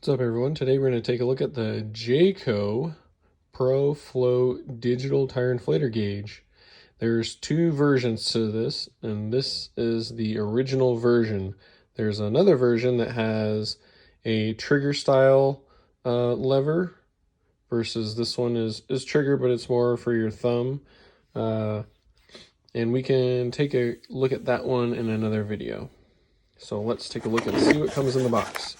What's up, everyone? Today we're going to take a look at the JACO ProFlow digital tire inflator gauge. There's two versions to this, and this is the original version. There's another version that has a trigger style lever versus this one is trigger, but it's more for your thumb. And we can take a look at that one in another video. So let's take a look and see what comes in the box.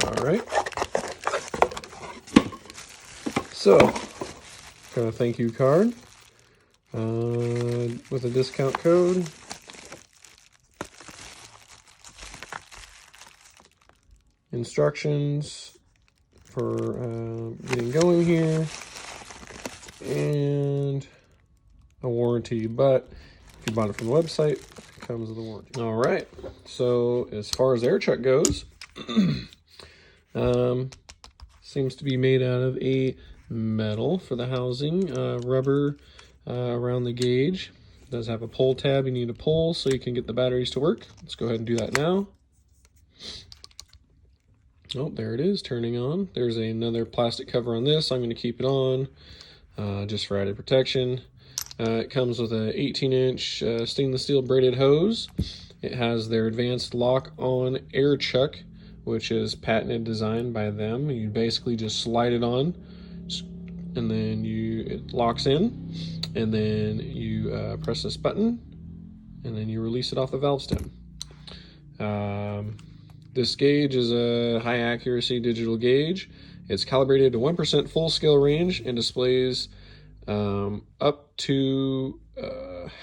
All right. So, got a thank you card with a discount code. Instructions for getting going here, and a warranty. But if you bought it from the website, it comes with a warranty. All right. So as far as air check goes, seems to be made out of a metal for the housing, rubber around the gauge. It does have a pull tab. You need to pull so you can get the batteries to work. Let's go ahead and do that now. Oh, there it is, turning on. There's another plastic cover on this. I'm going to keep it on just for added protection. It comes with a 18-inch stainless steel braided hose. It has their advanced lock-on air chuck, which is patented design by them. You basically just slide it on, and then it locks in, and then you press this button, and then you release it off the valve stem. This gauge is a high accuracy digital gauge. It's calibrated to 1% full scale range and displays up to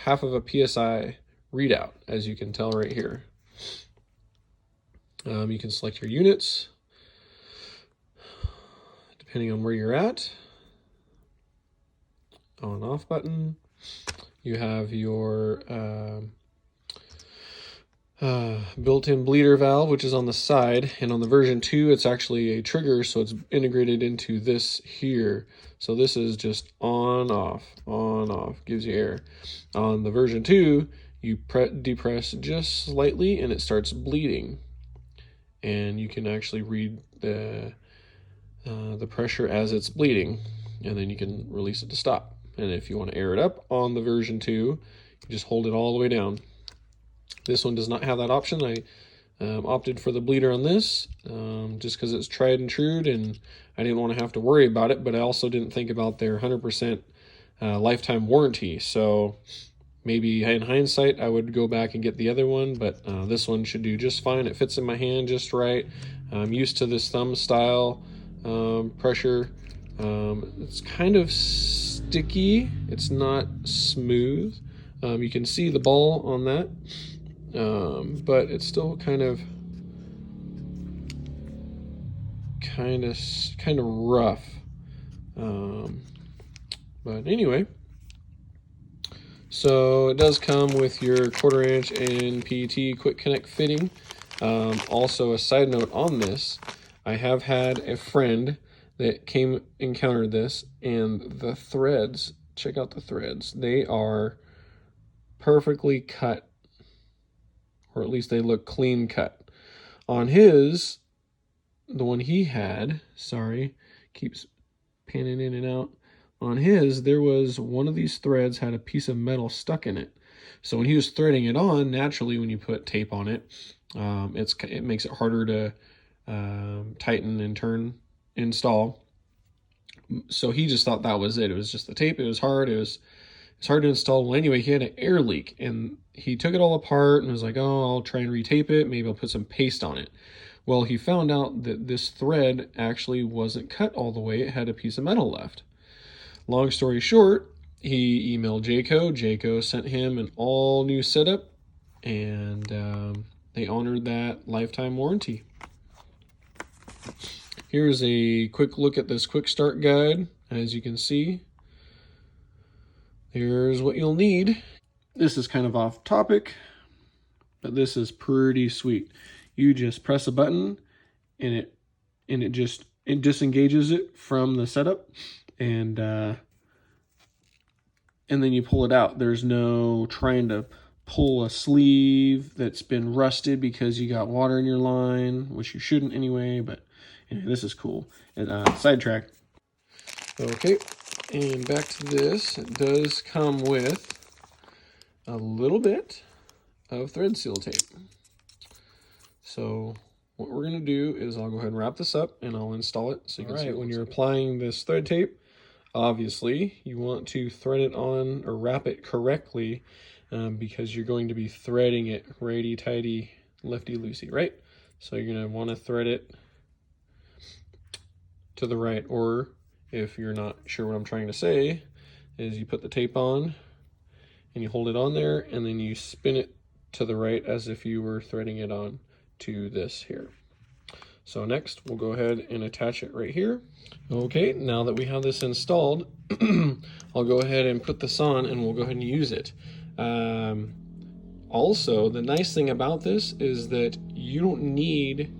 half of a PSI readout, as you can tell right here. You can select your units depending on where you're at. On and off button. You have your built-in bleeder valve, which is on the side, and on the version 2 it's actually a trigger, so it's integrated into this here. So this is just on off, gives you air. On the version 2 you depress just slightly and it starts bleeding, and you can actually read the pressure as it's bleeding, and then you can release it to stop. And if you want to air it up on the version 2, you just hold it all the way down. This one does not have that option. I opted for the bleeder on this just because it's tried and true, and I didn't want to have to worry about it, but I also didn't think about their 100% lifetime warranty. So maybe in hindsight, I would go back and get the other one, but this one should do just fine. It fits in my hand just right. I'm used to this thumb style pressure. It's kind of sticky. It's not smooth. You can see the ball on that. But it's still kind of rough. But anyway, so it does come with your 1/4 inch NPT quick connect fitting. Also, a side note on this, I have had a friend that encountered this, and the threads, check out the threads. They are perfectly cut, or at least they look clean cut. On his, the one he had, sorry, keeps panning in and out. On his, there was one of these threads had a piece of metal stuck in it. So when he was threading it on, naturally when you put tape on it, it makes it harder to tighten and install. So he just thought that was it. It was just the tape. It was hard. It's hard to install. Well, anyway, he had an air leak, and he took it all apart and was like, oh, I'll try and retape it. Maybe I'll put some paste on it. Well, he found out that this thread actually wasn't cut all the way. It had a piece of metal left. Long story short, he emailed JACO. JACO sent him an all new setup, and they honored that lifetime warranty. Here's a quick look at this quick start guide. As you can see, here's what you'll need. This is kind of off topic, but this is pretty sweet. You just press a button, and it disengages it from the setup, and then you pull it out. There's no trying to pull a sleeve that's been rusted because you got water in your line, which you shouldn't anyway, but anyway, this is cool. And sidetrack. Okay, and back to this. It does come with a little bit of thread seal tape. So what we're gonna do is I'll go ahead and wrap this up and I'll install it so you can see it. When you're applying this thread tape, obviously you want to thread it on or wrap it correctly because you're going to be threading it righty-tighty, lefty-loosey, right? So you're gonna wanna thread it to the right, or if you're not sure what I'm trying to say, is you put the tape on and you hold it on there and then you spin it to the right as if you were threading it on to this here. So next we'll go ahead and attach it right here. Okay, now that we have this installed, I'll go ahead and put this on and we'll go ahead and use it. Also, the nice thing about this is that you don't need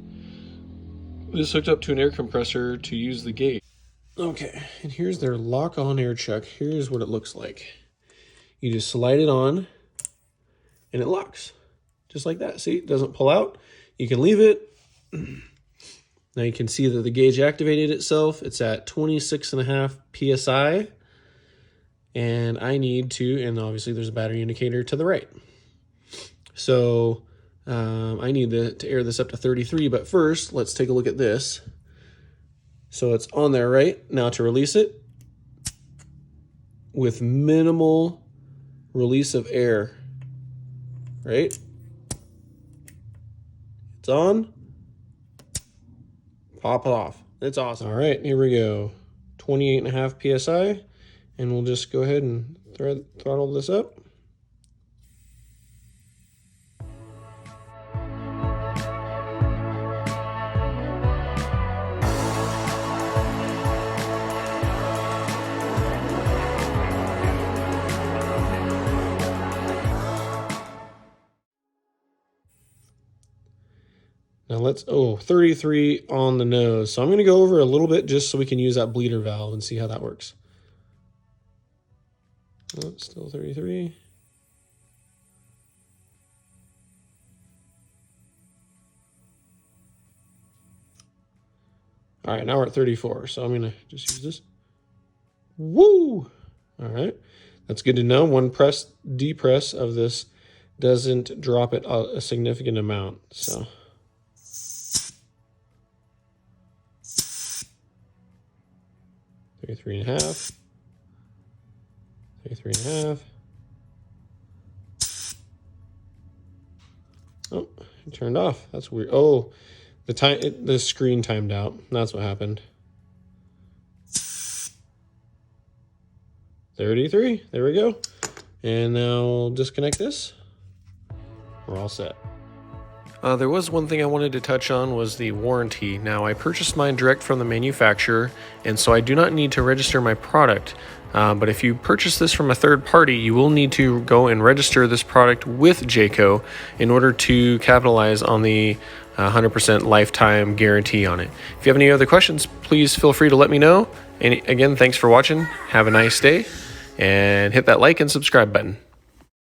this hooked up to an air compressor to use the gauge. Okay, and here's their lock-on air chuck. Here's what it looks like. You just slide it on and it locks just like that. See, it doesn't pull out. You can leave it. Now you can see that the gauge activated itself. It's at 26.5 PSI. And I need to, and obviously there's a battery indicator to the right. So I need to air this up to 33, but first let's take a look at this. So it's on there, right? Now to release it with minimal release of air, right? It's on, pop it off. It's awesome. All right, here we go. 28.5 PSI, and we'll just go ahead and throttle this up. Now let's, 33 on the nose. So I'm gonna go over a little bit just so we can use that bleeder valve and see how that works. Oh, still 33. All right, now we're at 34. So I'm gonna just use this. Woo! All right, that's good to know. One depress of this doesn't drop it a significant amount, so. 33.5, 33.5. Oh, it turned off. That's weird. Oh, the screen timed out. That's what happened. 33. There we go. And now we'll disconnect this. We're all set. There was one thing I wanted to touch on was the warranty. Now, I purchased mine direct from the manufacturer, and so I do not need to register my product. But if you purchase this from a third party, you will need to go and register this product with JACO in order to capitalize on the 100% lifetime guarantee on it. If you have any other questions, please feel free to let me know. And again, thanks for watching. Have a nice day, and hit that like and subscribe button.